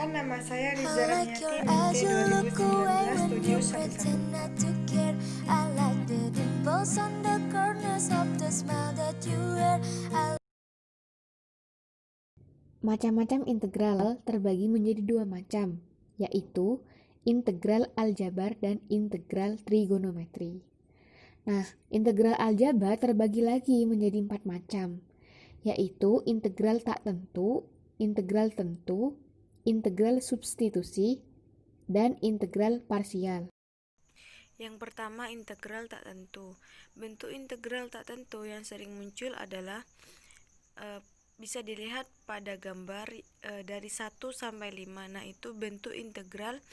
Perkenalkan, nama saya Riza Ramiati, NIMT 2019, Studio 1. Macam-macam integral terbagi menjadi dua macam, yaitu integral aljabar dan integral trigonometri. Nah, integral aljabar terbagi lagi menjadi 4 macam, yaitu integral tak tentu, integral tentu, integral substitusi, dan integral parsial. Yang pertama, integral tak tentu. Bentuk integral tak tentu yang sering muncul adalah bisa dilihat pada gambar dari 1 sampai 5. Nah, itu bentuk integral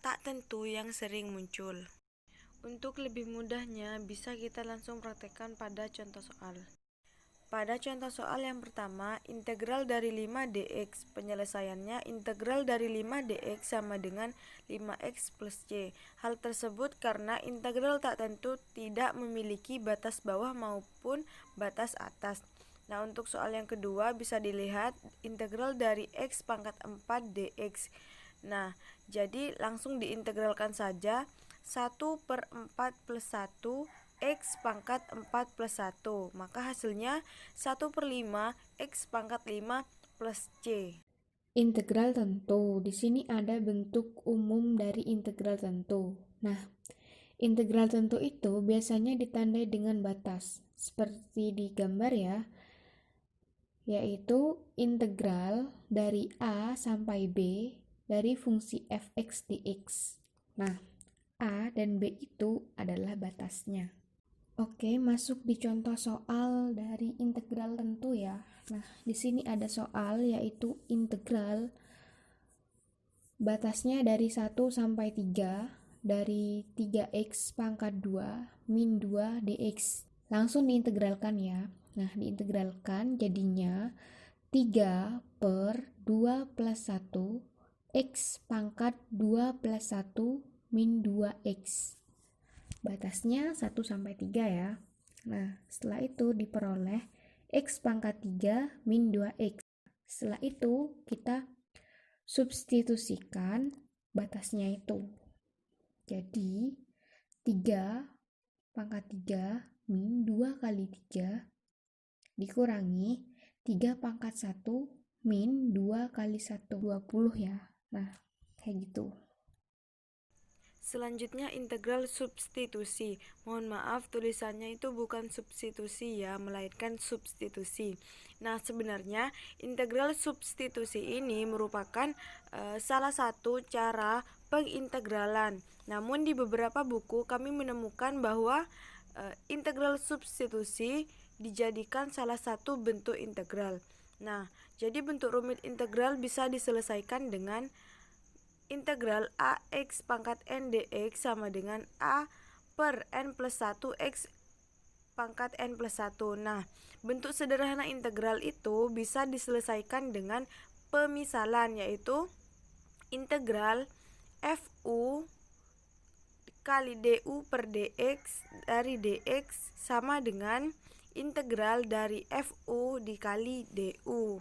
tak tentu yang sering muncul. Untuk lebih mudahnya, bisa kita langsung praktekkan pada contoh soal. Pada contoh soal yang pertama, integral dari 5 dx, penyelesaiannya integral dari 5 dx sama dengan 5x plus c. Hal tersebut karena integral tak tentu tidak memiliki batas bawah maupun batas atas. Nah, untuk soal yang kedua bisa dilihat integral dari x pangkat 4 dx. Nah, jadi langsung diintegralkan saja 1/4 plus 1 X pangkat 4 plus 1, maka hasilnya 1/5 X pangkat 5 plus C. Integral tentu, di sini ada bentuk umum dari integral tentu. Nah, integral tentu itu biasanya ditandai dengan batas, seperti di gambar ya, yaitu integral dari A sampai B dari fungsi fx dx. Nah, A dan B itu adalah batasnya. Oke, masuk di contoh soal dari integral tentu ya. Nah, di sini ada soal yaitu integral batasnya dari 1 sampai 3 dari 3x pangkat 2 min 2 dx. Langsung diintegralkan ya. Nah, diintegralkan jadinya 3 per 2 plus 1 x pangkat 2 plus 1 min 2x. Batasnya 1 sampai 3 ya. Nah, setelah itu diperoleh x pangkat 3 min 2x. Setelah itu kita substitusikan batasnya itu. Jadi 3 pangkat 3 min 2 kali 3 dikurangi 3 pangkat 1 min 2 kali 1, 20 ya. Nah, kayak gitu. Selanjutnya integral substitusi. Mohon maaf, tulisannya itu bukan substitusi ya, melainkan substitusi. Nah, sebenarnya integral substitusi ini merupakan salah satu cara pengintegralan. Namun di beberapa buku kami menemukan bahwa integral substitusi dijadikan salah satu bentuk integral. Nah, jadi bentuk rumit integral bisa diselesaikan dengan integral ax pangkat n dx sama dengan a per n plus 1 x pangkat n plus 1. Nah, bentuk sederhana integral itu bisa diselesaikan dengan pemisalan, yaitu integral fu kali du per dx dari dx sama dengan integral dari fu dikali du.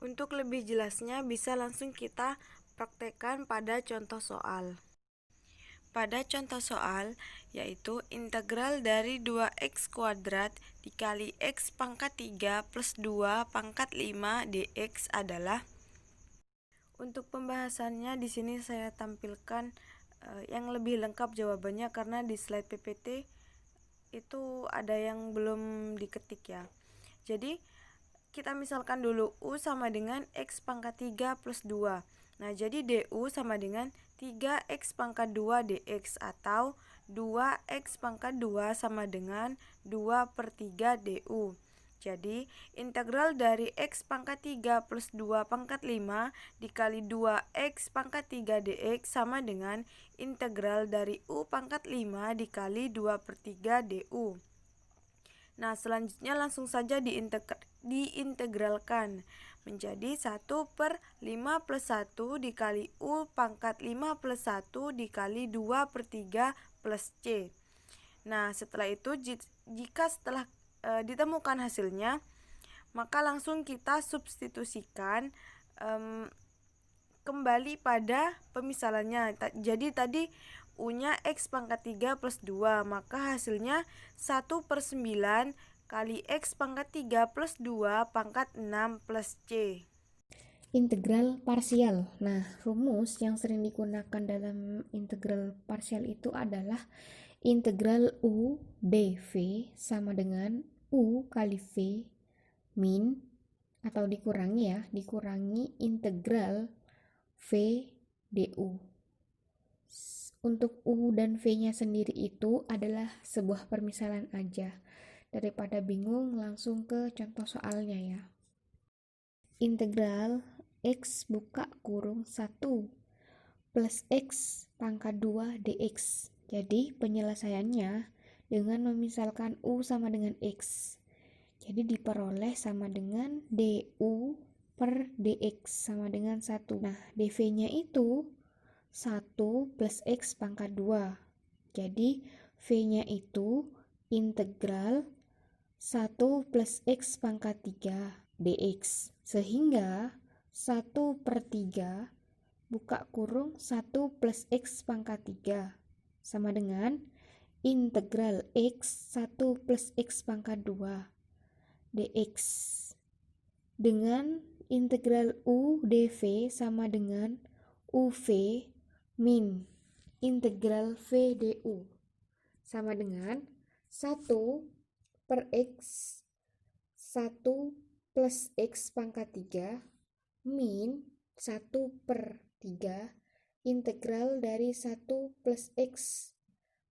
Untuk lebih jelasnya bisa langsung kita praktekkan pada contoh soal. Pada contoh soal, yaitu integral dari 2x kuadrat dikali x pangkat 3 plus 2 pangkat 5 dx adalah. Untuk pembahasannya di sini saya tampilkan yang lebih lengkap jawabannya karena di slide PPT itu ada yang belum diketik ya. Jadi kita misalkan dulu U sama dengan X pangkat 3 plus 2. Nah, jadi DU sama dengan 3X pangkat 2 DX atau 2X pangkat 2 sama dengan 2 per 3 DU. Jadi, integral dari X pangkat 3 plus 2 pangkat 5 dikali 2X pangkat 3 DX sama dengan integral dari U pangkat 5 dikali 2 per 3 DU. Nah, selanjutnya langsung saja diintegralkan menjadi 1/5 plus 1 dikali U pangkat 5 plus 1 dikali 2 per 3 plus C. Nah, setelah itu jika setelah ditemukan hasilnya, maka langsung kita substitusikan kembali pada pemisalannya. Jadi tadi U-nya X pangkat 3 plus 2, maka hasilnya 1/9 kali X pangkat 3 plus 2 pangkat 6 plus C. Integral parsial. Nah, rumus yang sering digunakan dalam integral parsial itu adalah integral U dV sama dengan U kali V min, atau dikurangi integral V du. Untuk U dan V-nya sendiri itu adalah sebuah permisalan aja. Daripada bingung, langsung ke contoh soalnya ya. Integral X buka kurung 1 plus X pangkat 2 dx. Jadi penyelesaiannya dengan memisalkan U sama dengan X. Jadi diperoleh sama dengan du per dx sama dengan 1. Nah, dv-nya itu 1 plus X pangkat 2. Jadi V-nya itu integral 1 plus X pangkat 3 dx. Sehingga 1/3 buka kurung 1 plus X pangkat 3 sama dengan integral X 1 plus X pangkat 2 dx. Dengan integral U dV sama dengan UV min integral V du sama dengan 1 per X 1 plus X pangkat 3 min 1/3 integral dari 1 plus X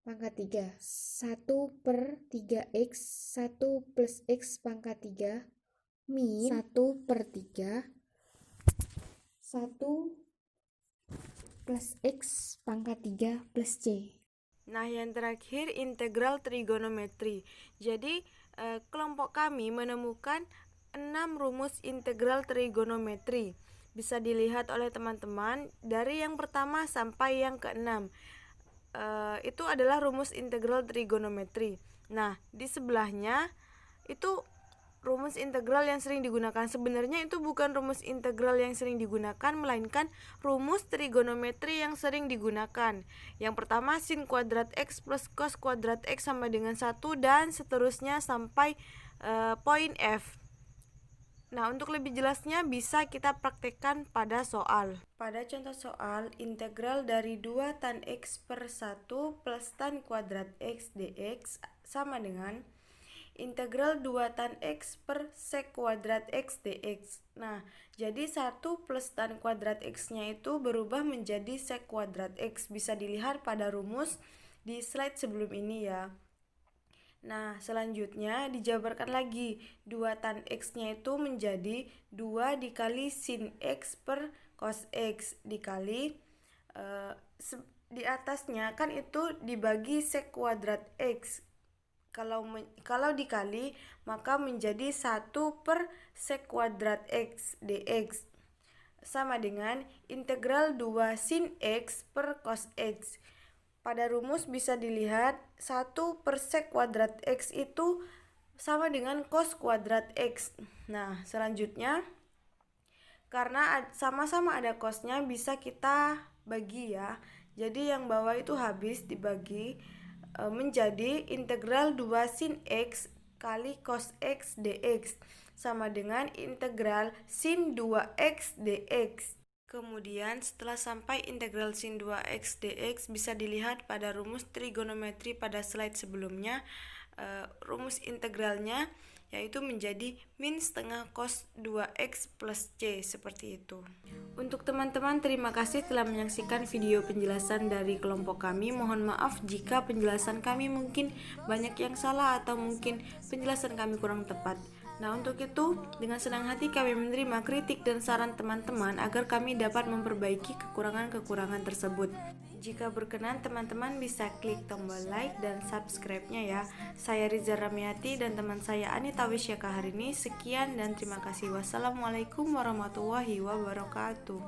pangkat 3 1/3x 1 plus X pangkat 3 min 1/3 1 plus X pangkat 3 plus C. Nah, yang terakhir integral trigonometri. Jadi kelompok kami menemukan 6 rumus integral trigonometri. Bisa dilihat oleh teman-teman dari yang pertama sampai yang ke-6. Itu adalah rumus integral trigonometri. Nah, di sebelahnya itu rumus integral yang sering digunakan. Sebenarnya itu bukan rumus integral yang sering digunakan, melainkan rumus trigonometri yang sering digunakan. Yang pertama sin kuadrat X plus cos kuadrat X sama dengan 1 dan seterusnya sampai poin F. Nah, untuk lebih jelasnya bisa kita praktekkan pada soal. Pada contoh soal, integral dari 2 tan X per 1 plus tan kuadrat X dx sama dengan integral 2 tan X per sek kuadrat X dx. Nah, jadi 1 plus tan kuadrat X-nya itu berubah menjadi sek kuadrat X. Bisa dilihat pada rumus di slide sebelum ini ya. Nah, selanjutnya dijabarkan lagi 2 tan X-nya itu menjadi 2 dikali sin X per cos X dikali di atasnya kan itu dibagi sek kuadrat X. Kalau dikali maka menjadi 1 per sek kuadrat X dx sama dengan integral 2 sin X per cos X. Pada rumus bisa dilihat 1 per sek kuadrat X itu sama dengan cos kuadrat X. Nah, selanjutnya karena sama-sama ada cosnya bisa kita bagi ya. Jadi yang bawah itu habis dibagi menjadi integral 2 sin X kali cos X dx sama dengan integral sin 2X dx. Kemudian setelah sampai integral sin 2x dx bisa dilihat pada rumus trigonometri pada slide sebelumnya. Rumus integralnya yaitu menjadi min setengah cos 2x plus c seperti itu. Untuk teman-teman, terima kasih telah menyaksikan video penjelasan dari kelompok kami. Mohon maaf jika penjelasan kami mungkin banyak yang salah atau mungkin penjelasan kami kurang tepat. Nah, untuk itu, dengan senang hati kami menerima kritik dan saran teman-teman agar kami dapat memperbaiki kekurangan-kekurangan tersebut. Jika berkenan, teman-teman bisa klik tombol like dan subscribe-nya ya. Saya Riza Ramiati dan teman saya Anita Wisyaka hari ini. Sekian dan terima kasih. Wassalamualaikum warahmatullahi wabarakatuh.